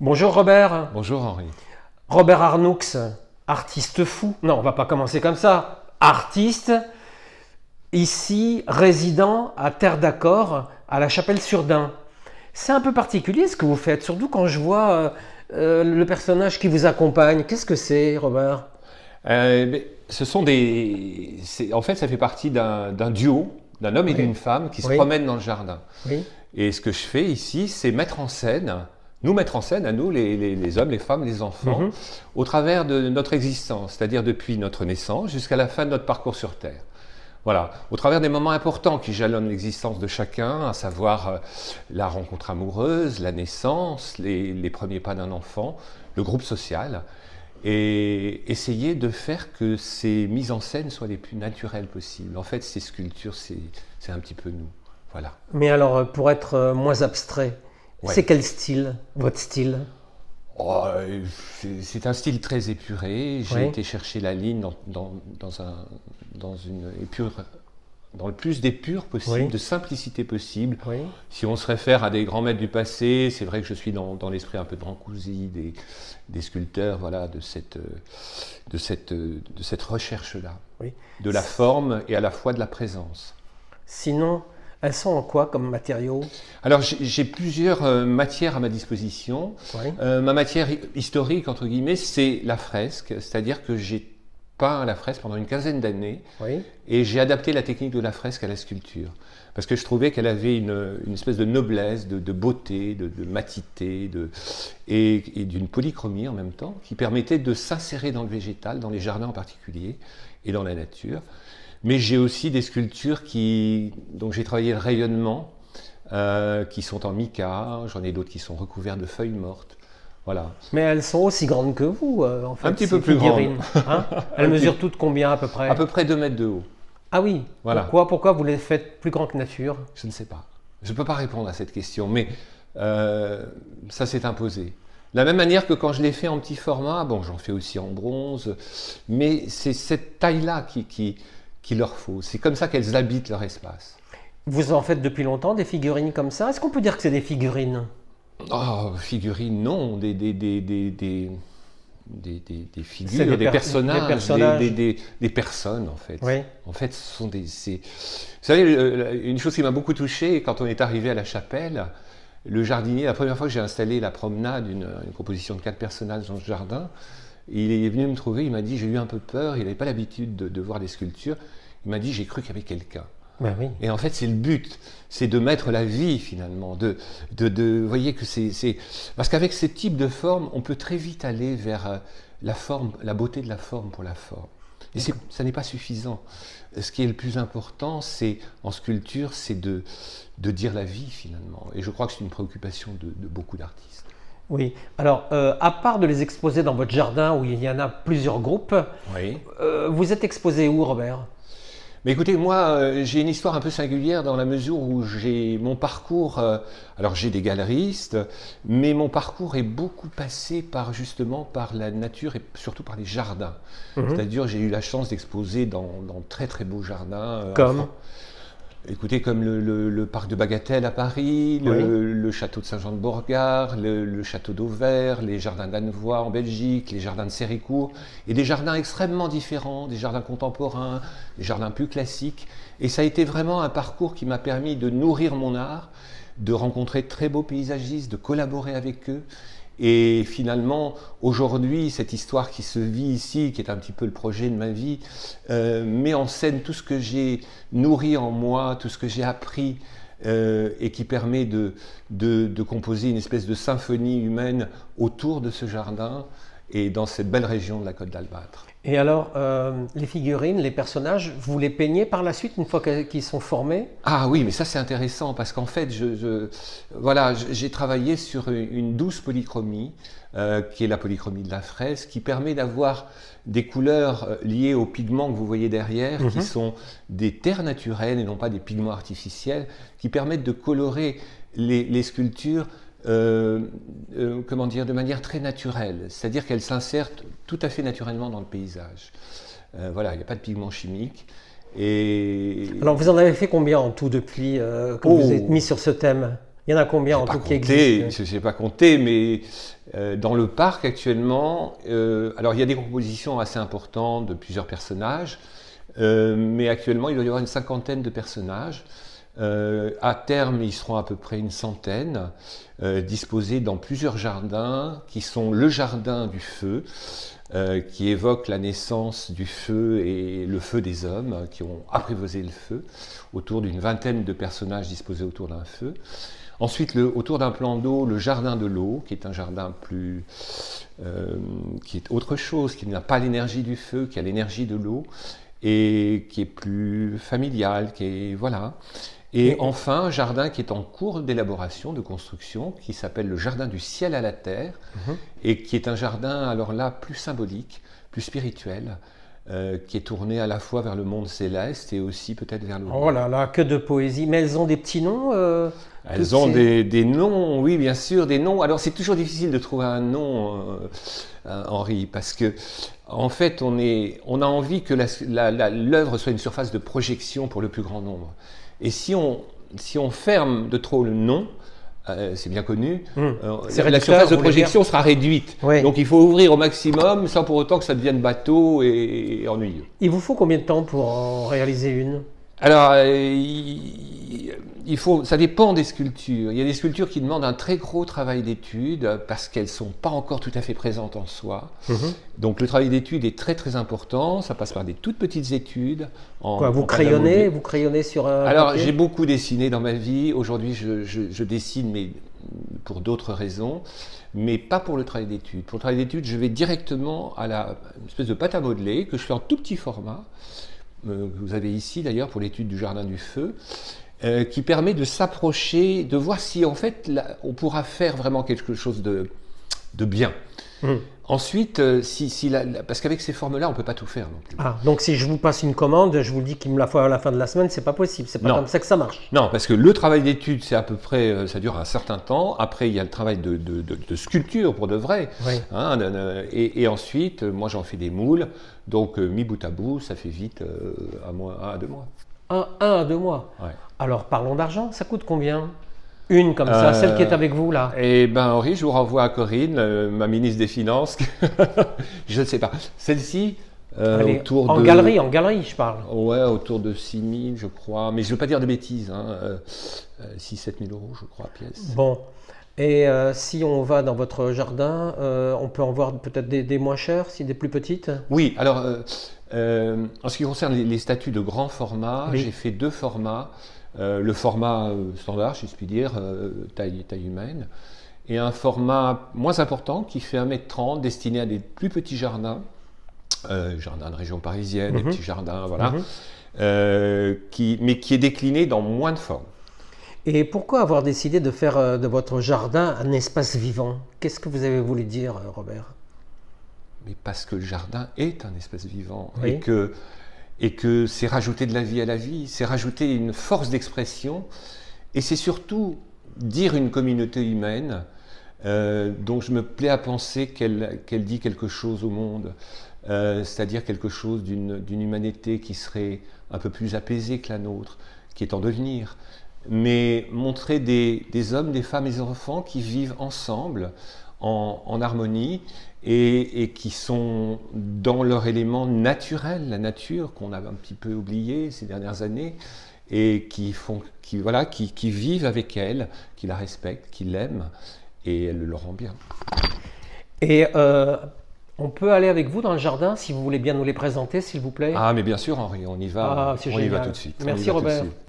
Bonjour Robert. Bonjour Henri. Robert Arnoux, artiste fou. Non, on va pas commencer comme ça. Artiste, ici résident à Terre d'Accord, à la Chapelle-sur-Dun. C'est un peu particulier ce que vous faites, surtout quand je vois le personnage qui vous accompagne. Qu'est-ce que c'est, Robert? Ce sont en fait, ça fait partie d'un duo, d'un homme et Oui. d'une femme qui se Oui. promènent dans le jardin. Oui. Et ce que je fais ici, c'est nous mettre en scène, à nous, les hommes, les femmes, les enfants, Mhm. au travers de notre existence, c'est-à-dire depuis notre naissance jusqu'à la fin de notre parcours sur Terre. Voilà, au travers des moments importants qui jalonnent l'existence de chacun, à savoir la rencontre amoureuse, la naissance, les premiers pas d'un enfant, le groupe social, et essayer de faire que ces mises en scène soient les plus naturelles possibles. En fait, ces sculptures, c'est un petit peu nous. Voilà. Mais alors, pour être moins abstrait, Ouais. c'est quel style, votre style? Oh, c'est un style très épuré. J'ai Oui. été chercher la ligne dans une épure, dans le plus d'épure possible, Oui. de simplicité possible. Oui. Si on se réfère à des grands maîtres du passé, c'est vrai que je suis dans l'esprit un peu de Brancusi, des sculpteurs, voilà, de cette recherche-là, Oui. de la forme et à la fois de la présence. Sinon, elles sont en quoi comme matériaux? Alors j'ai plusieurs matières à ma disposition. Oui. Ma matière historique, entre guillemets, c'est la fresque, c'est-à-dire que j'ai peint la fresque pendant une quinzaine d'années Oui. et j'ai adapté la technique de la fresque à la sculpture. Parce que je trouvais qu'elle avait une espèce de noblesse, de beauté, de matité, et d'une polychromie en même temps, qui permettait de s'insérer dans le végétal, dans les jardins en particulier, et dans la nature. Mais j'ai aussi des sculptures dont j'ai travaillé le rayonnement, qui sont en mica, j'en ai d'autres qui sont recouverts de feuilles mortes. Voilà. Mais elles sont aussi grandes que vous, en fait. Un petit ces peu plus figurines, hein. Elles Un mesurent petit- toutes combien à peu près? À peu près 2 mètres de haut. Ah oui. Voilà. Pourquoi vous les faites plus grands que nature? Je ne sais pas. Je ne peux pas répondre à cette question, mais ça s'est imposé. De la même manière que quand je l'ai fait en petit format, bon, j'en fais aussi en bronze, mais c'est cette taille-là qu'il leur faut. C'est comme ça qu'elles habitent leur espace. Vous en faites depuis longtemps des figurines comme ça? Est-ce qu'on peut dire que c'est des figurines? Oh, figurines, non, des C'est figures, des personnages, des personnes en fait. Oui. En fait, ce sont Vous savez, une chose qui m'a beaucoup touché quand on est arrivé à la chapelle, le jardinier, la première fois que j'ai installé la promenade, une composition de 4 personnages dans ce jardin, il est venu me trouver, il m'a dit, j'ai eu un peu peur, il n'avait pas l'habitude de voir des sculptures, il m'a dit, j'ai cru qu'il y avait quelqu'un. Ben oui. Et en fait, c'est le but, c'est de mettre la vie finalement, vous voyez que parce qu'avec ce type de forme, on peut très vite aller vers la forme, la beauté de la forme pour la forme. Et ça n'est pas suffisant. Ce qui est le plus important, en sculpture, c'est de dire la vie finalement. Et je crois que c'est une préoccupation de beaucoup d'artistes. Oui. Alors, à part de les exposer dans votre jardin où il y en a plusieurs groupes, Oui. vous êtes exposé où, Robert? Mais écoutez, moi, j'ai une histoire un peu singulière dans la mesure où mon parcours, alors j'ai des galeristes, mais mon parcours est beaucoup passé justement par la nature et surtout par les jardins. Mhm. C'est-à-dire, j'ai eu la chance d'exposer dans très très beaux jardins. Comme? Écoutez, comme le parc de Bagatelle à Paris, Oui. le château de Saint-Jean-de-Borgard, le château d'Auvers, les jardins d'Annevoie en Belgique, les jardins de Séricourt, et des jardins extrêmement différents, des jardins contemporains, des jardins plus classiques. Et ça a été vraiment un parcours qui m'a permis de nourrir mon art, de rencontrer de très beaux paysagistes, de collaborer avec eux. Et finalement, aujourd'hui, cette histoire qui se vit ici, qui est un petit peu le projet de ma vie, met en scène tout ce que j'ai nourri en moi, tout ce que j'ai appris, et qui permet de composer une espèce de symphonie humaine autour de ce jardin et dans cette belle région de la Côte d'Albâtre. Et alors, les figurines, les personnages, vous les peignez par la suite une fois qu'ils sont formés? Ah oui, mais ça c'est intéressant parce qu'en fait, voilà, j'ai travaillé sur une douce polychromie, qui est la polychromie de la fresque, qui permet d'avoir des couleurs liées aux pigments que vous voyez derrière, qui sont des terres naturelles et non pas des pigments artificiels, qui permettent de colorer les sculptures comment dire, de manière très naturelle, c'est-à-dire qu'elles s'insèrent tout à fait naturellement dans le paysage. Voilà, il n'y a pas de pigments chimiques. Et Alors, vous en avez fait combien en tout depuis que vous êtes mis sur ce thème? Il y en a combien en tout qui existent? Je ne sais pas compter, mais dans le parc actuellement, alors il y a des compositions assez importantes de plusieurs personnages, mais actuellement il doit y avoir une cinquantaine de personnages. À terme, ils seront à peu près une centaine, disposés dans plusieurs jardins, qui sont le jardin du feu, qui évoque la naissance du feu et le feu des hommes, qui ont apprivoisé le feu, autour d'une vingtaine de personnages disposés autour d'un feu. Ensuite, autour d'un plan d'eau, le jardin de l'eau, qui est un jardin qui est autre chose, qui n'a pas l'énergie du feu, qui a l'énergie de l'eau, et qui est plus familial, voilà. Et enfin, un jardin qui est en cours d'élaboration, de construction, qui s'appelle le jardin du ciel à la terre, et qui est un jardin, alors là, plus symbolique, plus spirituel, qui est tourné à la fois vers le monde céleste et aussi peut-être vers le monde. Oh là là, que de poésie. Mais elles ont des petits noms Elles ont des noms, oui, bien sûr, des noms. Alors, c'est toujours difficile de trouver un nom, Henri, parce que, en fait, on a envie que l'œuvre soit une surface de projection pour le plus grand nombre. Et si on ferme de trop le nom, c'est bien connu, la surface de projection sera réduite. Oui. Donc il faut ouvrir au maximum sans pour autant que ça devienne bateau et ennuyeux. Il vous faut combien de temps pour en réaliser une? Alors, ça dépend des sculptures. Il y a des sculptures qui demandent un très gros travail d'étude parce qu'elles ne sont pas encore tout à fait présentes en soi. Donc le travail d'étude est très très important. Ça passe par des toutes petites études. Vous crayonnez sur un Alors papier? J'ai beaucoup dessiné dans ma vie. Aujourd'hui je dessine, mais pour d'autres raisons, mais pas pour le travail d'étude. Pour le travail d'étude, je vais directement à une espèce de pâte à modeler que je fais en tout petit format, que vous avez ici d'ailleurs pour l'étude du jardin du feu, qui permet de s'approcher, de voir si en fait on pourra faire vraiment quelque chose de bien. Ensuite, parce qu'avec ces formes-là, on ne peut pas tout faire non plus. Ah, donc si je vous passe une commande, je vous dis qu'il me la faut à la fin de la semaine, c'est pas possible, c'est pas comme ça que ça marche. Non, parce que le travail d'étude, c'est à peu près, ça dure un certain temps. Après, il y a le travail de sculpture pour de vrai. Oui. Hein, et ensuite, moi j'en fais des moules, donc mis bout à bout, ça fait vite 1 à 2 mois. 1 à 2 mois. Ouais. Alors parlons d'argent, ça coûte combien? Une comme ça, celle qui est avec vous là. Eh bien Henri, je vous renvoie à Corinne, ma ministre des Finances. Je ne sais pas. Celle-ci, autour en galerie je parle. Ouais, autour de 6 000 je crois. Mais je ne veux pas dire de bêtises. 6 000 à 7 000 euros je crois, pièce. Bon. Et si on va dans votre jardin, on peut en voir peut-être des moins chères, des plus petites? Oui, alors en ce qui concerne les statues de grand format, oui. J'ai fait 2 formats. Le format standard, si je puis dire, taille humaine, et un format moins important qui fait 1,30 m, destiné à des plus petits jardins, jardins de région parisienne, des petits jardins, voilà, mais qui est décliné dans moins de formes. Et pourquoi avoir décidé de faire de votre jardin un espace vivant? Qu'est-ce que vous avez voulu dire, Robert? Mais parce que le jardin est un espace vivant, oui. et que c'est rajouter de la vie à la vie, c'est rajouter une force d'expression, et c'est surtout dire une communauté humaine dont je me plais à penser qu'elle dit quelque chose au monde, c'est-à-dire quelque chose d'une humanité qui serait un peu plus apaisée que la nôtre, qui est en devenir, mais montrer des hommes, des femmes et des enfants qui vivent ensemble, en harmonie, et qui sont dans leur élément naturel, la nature qu'on a un petit peu oublié ces dernières années, et qui vivent avec elle, qui la respectent, qui l'aiment, et elle le rend bien. Et on peut aller avec vous dans le jardin, si vous voulez bien nous les présenter, s'il vous plaît? Ah, mais bien sûr, Henri, on y va, on y va tout de suite. Merci Robert.